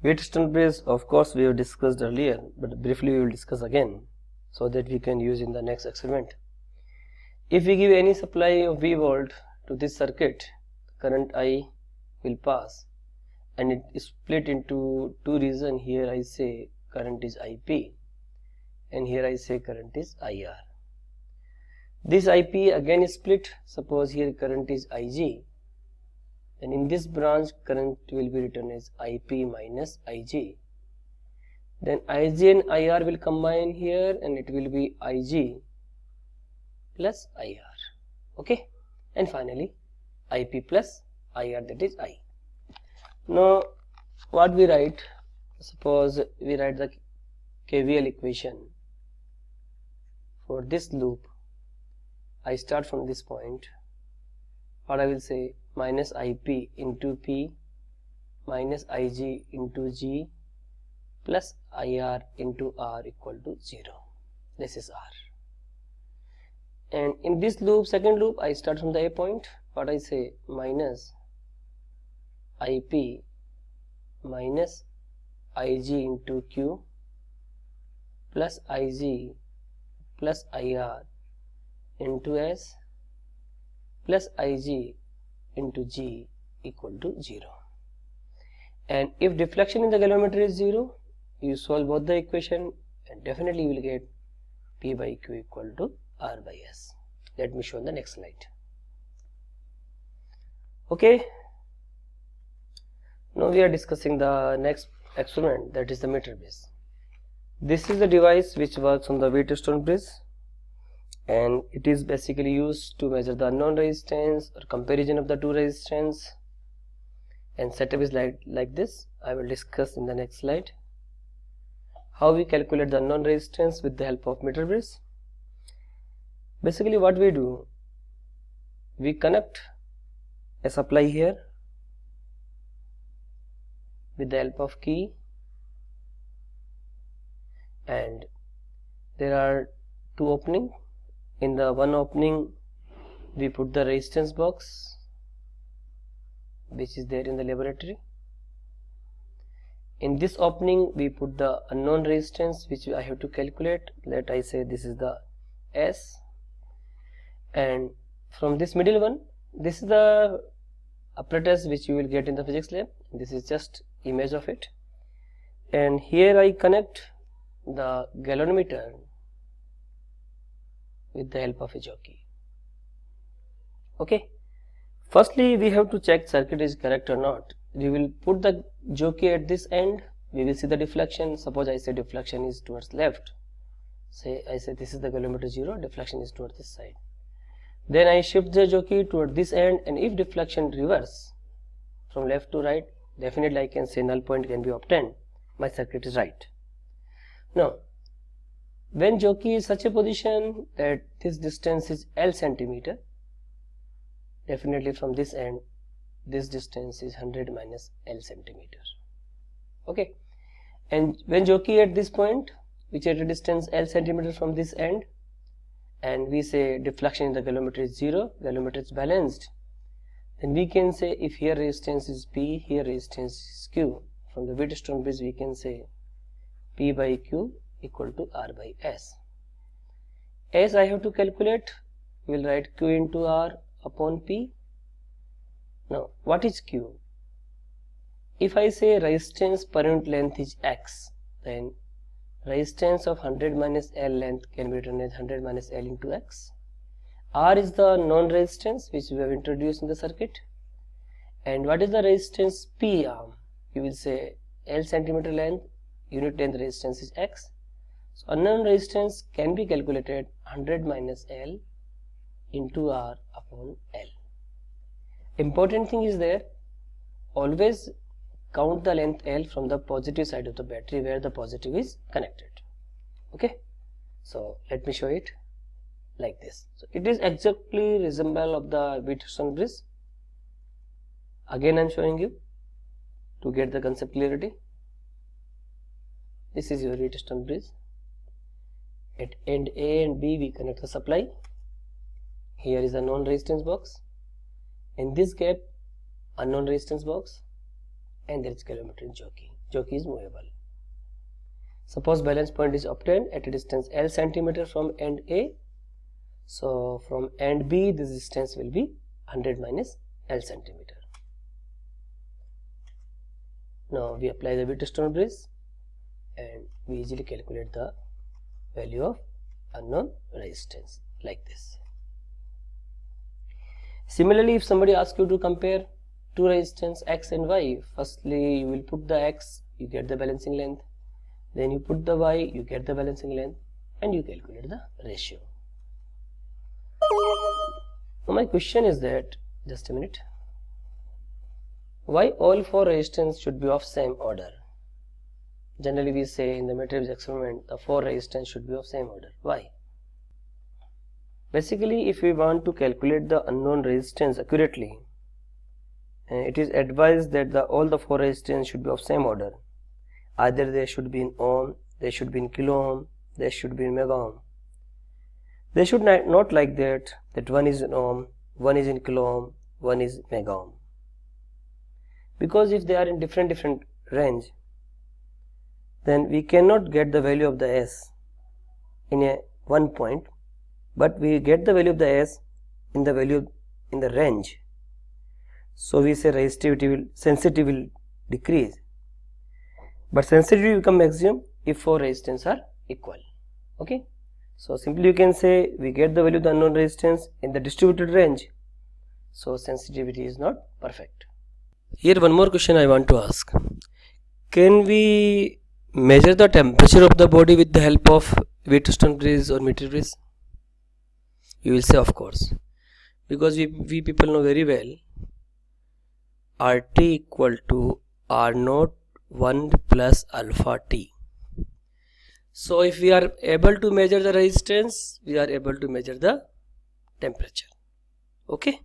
Wheatstone bridge, of course, we have discussed earlier, but briefly we will discuss again so that we can use in the next experiment. If we give any supply of V volt to this circuit, current I will pass and it is split into two regions. Here I say current is IP and here I say current is IR. This IP again is split. Suppose here current is IG, and in this branch current will be written as IP minus IG. Then IG and IR will combine here and it will be IG plus IR. Okay, and finally IP plus IR, that is I. Now what we write? Suppose we write the KVL equation for this loop. I start from this point. What I will say, minus IP into P minus IG into G plus IR into R equal to 0. This is R. And in this loop, second loop, I start from the A point. What I say, minus IP minus IG into Q plus IG plus IR into S plus IG into G equal to 0. And if deflection in the galvanometer is 0, you solve both the equation and definitely you will get P by Q equal to R by S. Let me show in the next slide. Okay, now we are discussing the next experiment, that is the meter bridge. This is the device which works on the Wheatstone bridge, and it is basically used to measure the unknown resistance or comparison of the two resistance, and setup is like this. I will discuss in the next slide how we calculate the unknown resistance with the help of meter bridge. Basically what we do, we connect a supply here with the help of key, and there are two openings. In the one opening we put the resistance box which is there in the laboratory. In this opening we put the unknown resistance which I have to calculate. Let I say this is the S, and from this middle one, this is the apparatus which you will get in the physics lab. This is just image of it, and here I connect the galvanometer with the help of a jockey. Okay, firstly we have to check circuit is correct or not. We will put the jockey at this end. We will see the deflection. Suppose I say deflection is towards left. I say this is the galvanometer 0, deflection is towards this side. Then I shift the jockey toward this end, and if deflection reverse from left to right, definitely I can say null point can be obtained. My circuit is right. Now when jockey is such a position that this distance is L centimeter, definitely from this end this distance is 100 minus L centimeter. Okay, and when jockey at this point which at a distance L centimeter from this end, and we say deflection in the galvanometer is 0, galvanometer is balanced, then we can say if here resistance is P, here resistance is Q. From the Wheatstone bridge we can say P by Q equal to R by S. S I have to calculate. We will write Q into R upon P. Now what is Q? If I say resistance per unit length is X, then resistance of 100 minus L length can be written as 100 minus L into X. R is the known resistance which we have introduced in the circuit, and what is the resistance P arm? You will say L centimeter length, unit length resistance is X. So unknown resistance can be calculated 100 minus L into R upon L. Important thing is there, always count the length L from the positive side of the battery where the positive is connected. Okay, so let me show it like this. So it is exactly resemble of the Wheatstone bridge. Again I am showing you to get the concept clarity. This is your Wheatstone bridge. At end A and B we connect the supply. Here is a known resistance box. In this gap unknown resistance box, and there is kilometer in jockey. Jockey is movable. Suppose balance point is obtained at a distance L centimeter from end A. So from end B, this distance will be 100 minus L centimeter. Now we apply the Wheatstone bridge and we easily calculate the value of unknown resistance like this. Similarly, if somebody asks you to compare two resistance X and Y, firstly you will put the X, you get the balancing length, then you put the Y, you get the balancing length, and you calculate the ratio. Now my question is that, just a minute, why all four resistance should be of same order? Generally we say in the matrix experiment the four resistance should be of same order. Why? Basically, if we want to calculate the unknown resistance accurately, it is advised that all the four resistance should be of same order. Either they should be in ohm, they should be in kilo ohm, they should be in mega ohm. They should not like that one is in ohm, one is in kilo ohm, one is mega ohm. Because if they are in different range, then we cannot get the value of the S in one point, but we get the value of the S in the value in the range. So we say sensitivity will decrease, but sensitivity will become maximum if four resistance are equal. Okay, so simply you can say we get the value of the unknown resistance in the distributed range, so sensitivity is not perfect. Here one more question I want to ask. Can we measure the temperature of the body with the help of Wheatstone bridge or meter bridge? You will say of course, because we people know very well RT equal to R0 1 plus alpha T. So if we are able to measure the resistance, we are able to measure the temperature. Okay.